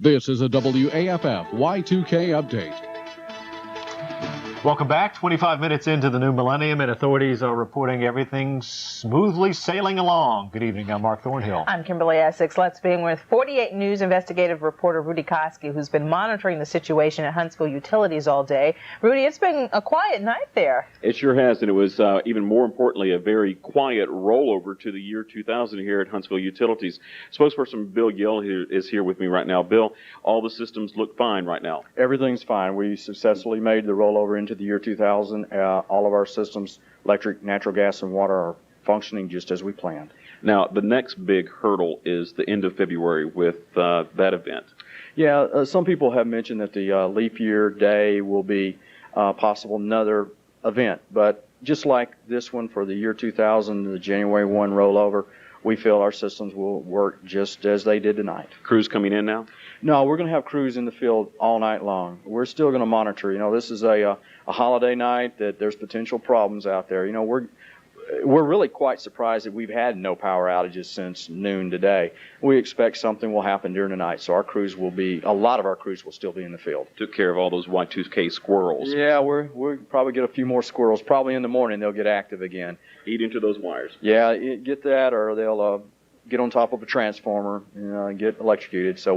This is a WAFF Y2K update. Welcome back. 25 minutes into the new millennium, and authorities are reporting everything smoothly sailing along. Good evening. I'm Mark Thornhill. I'm Kimberly Essex. Let's begin with 48 News investigative reporter Rudy Koski, who's been monitoring the situation at Huntsville Utilities all day. Rudy, it's been a quiet night there. It sure has, and it was even more importantly a very quiet rollover to the year 2000 here at Huntsville Utilities. Spokesperson Bill Gill is here with me right now. Bill, all the systems look fine right now. Everything's fine. We successfully made the rollover into the year 2000. All of our systems, electric, natural gas, and water, are functioning just as we planned. Now, the next big hurdle is the end of February with that event. Yeah, some people have mentioned that the leap year day will be possible another event, but just like this one for the year 2000, the January 1 rollover, we feel our systems will work just as they did tonight. Crews coming in now? No, we're going to have crews in the field all night long. We're still going to monitor. You know, this is a holiday night, that there's potential problems out there. You know, we're really quite surprised that we've had no power outages since noon today. We expect something will happen during the night, so a lot of our crews will still be in the field. Took care of all those Y2K squirrels. Yeah, we'll probably get a few more squirrels. Probably in the morning they'll get active again. Eat into those wires. Yeah, get that, or they'll get on top of a transformer and get electrocuted. So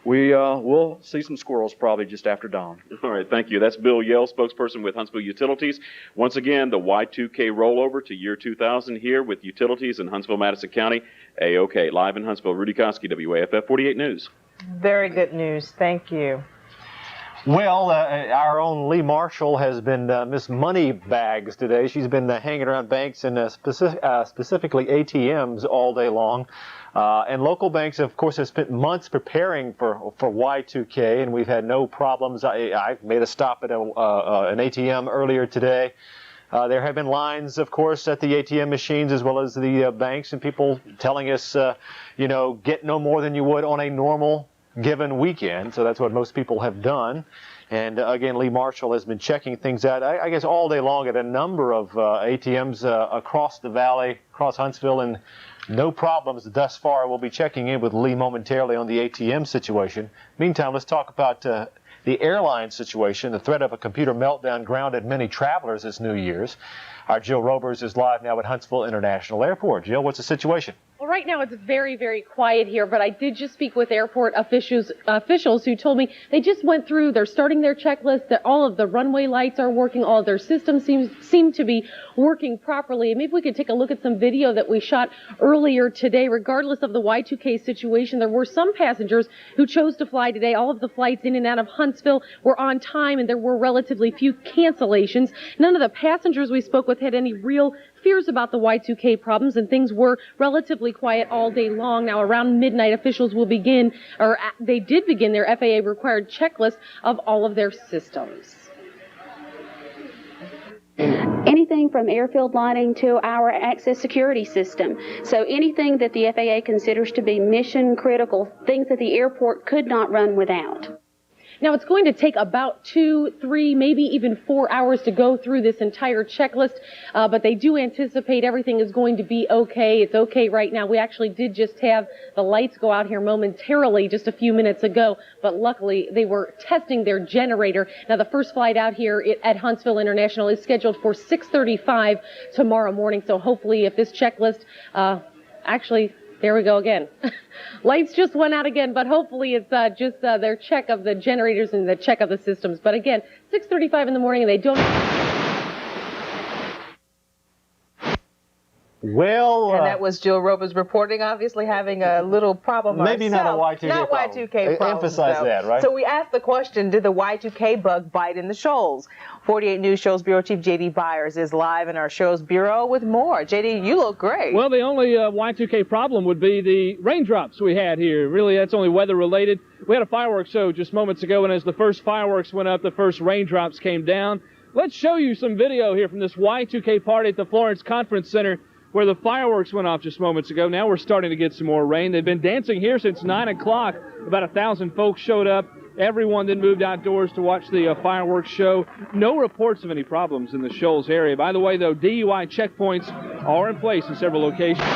we'll see some squirrels probably just after dawn. All right, thank you. That's Bill Yell, spokesperson with Huntsville Utilities. Once again, the Y2K rollover to year 2000 here with Utilities in Huntsville, Madison County. A-OK. Live in Huntsville, Rudy Koski, WAFF 48 News. Very good news. Thank you. Well, our own Lee Marshall has been Miss Moneybags today. She's been hanging around banks and specifically ATMs all day long. And local banks, of course, have spent months preparing for Y2K, and we've had no problems. I made a stop at an ATM earlier today. There have been lines, of course, at the ATM machines as well as the banks, and people telling us, get no more than you would on a normal given weekend. So that's what most people have done. And again, Lee Marshall has been checking things out, I guess, all day long at a number of ATMs across the valley, across Huntsville, and no problems thus far. We'll be checking in with Lee momentarily on the ATM situation. Meantime, let's talk about the airline situation. The threat of a computer meltdown grounded many travelers this New Year's. Our Jill Robers is live now at Huntsville International Airport. Jill, what's the situation? Well, right now it's very, very quiet here, but I did just speak with airport officials who told me they just went through, they're starting their checklist, that all of the runway lights are working, all of their systems seem to be working properly. And maybe we could take a look at some video that we shot earlier today. Regardless of the Y2K situation, there were some passengers who chose to fly today. All of the flights in and out of Huntsville were on time, and there were relatively few cancellations. None of the passengers we spoke with had any real fears about the Y2K problems, and things were relatively quiet all day long. Now, around midnight, officials will begin, or they did begin, their FAA-required checklist of all of their systems. Anything from airfield lighting to our access security system. So anything that the FAA considers to be mission critical, things that the airport could not run without. Now, it's going to take about 2, 3, maybe even 4 hours to go through this entire checklist, but they do anticipate everything is going to be okay. It's okay right now. We actually did just have the lights go out here momentarily just a few minutes ago, but luckily they were testing their generator. Now, the first flight out here at Huntsville International is scheduled for 6:35 tomorrow morning, so hopefully if this checklist there we go again. Lights just went out again, but hopefully it's just their check of the generators and the check of the systems. But again, 6:35 in the morning, and they don't. Well, and that was Jill Robers reporting, obviously having a little problem maybe ourselves. Not a Y2K Not problem. Y2K problem. Emphasize though. that, right? So we asked the question, did the Y2K bug bite in the shoals? 48 News Shows Bureau Chief J.D. Byers is live in our Shows Bureau with more. J.D., you look great. Well, the only Y2K problem would be the raindrops we had here. Really, that's only weather-related. We had a fireworks show just moments ago, and as the first fireworks went up, the first raindrops came down. Let's show you some video here from this Y2K party at the Florence Conference Center, where the fireworks went off just moments ago. Now we're starting to get some more rain. They've been dancing here since 9 o'clock. About 1,000 folks showed up. Everyone then moved outdoors to watch the fireworks show. No reports of any problems in the Shoals area. By the way, though, DUI checkpoints are in place in several locations.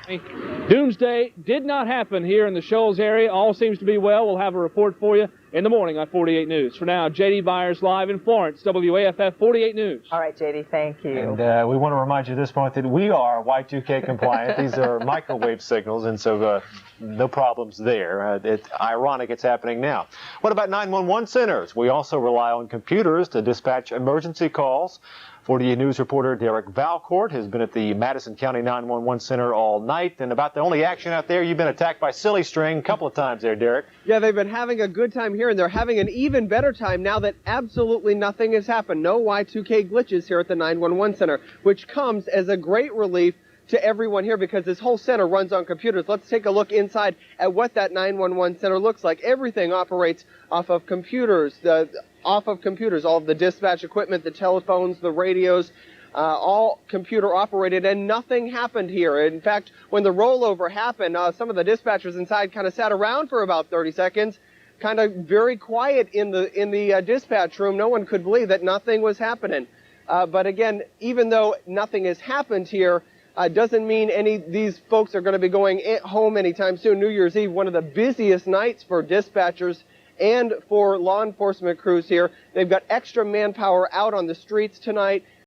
Doomsday did not happen here in the Shoals area. All seems to be well. We'll have a report for you in the morning on 48 News. For now, J.D. Byers live in Florence, WAFF 48 News. All right, J.D., thank you. And we want to remind you at this point that we are Y2K compliant. These are microwave signals, and so no problems there. It's ironic it's happening now. What about 911 centers? We also rely on computers to dispatch emergency calls. 48 News reporter Derek Valcourt has been at the Madison County 911 Center all night, and about the only action out there, you've been attacked by silly string a couple of times there, Derek. Yeah, they've been having a good time here, and they're having an even better time now that absolutely nothing has happened. No Y2K glitches here at the 911 Center, which comes as a great relief to everyone here because this whole center runs on computers. Let's take a look inside at what that 911 center looks like. Everything operates off of computers. All of the dispatch equipment, the telephones, the radios, all computer operated, and nothing happened here. In fact, when the rollover happened, some of the dispatchers inside kind of sat around for about 30 seconds, kind of very quiet in the dispatch room. No one could believe that nothing was happening. But again, even though nothing has happened here, doesn't mean these folks are going to be going home anytime soon. New Year's Eve, one of the busiest nights for dispatchers and for law enforcement crews here. They've got extra manpower out on the streets tonight.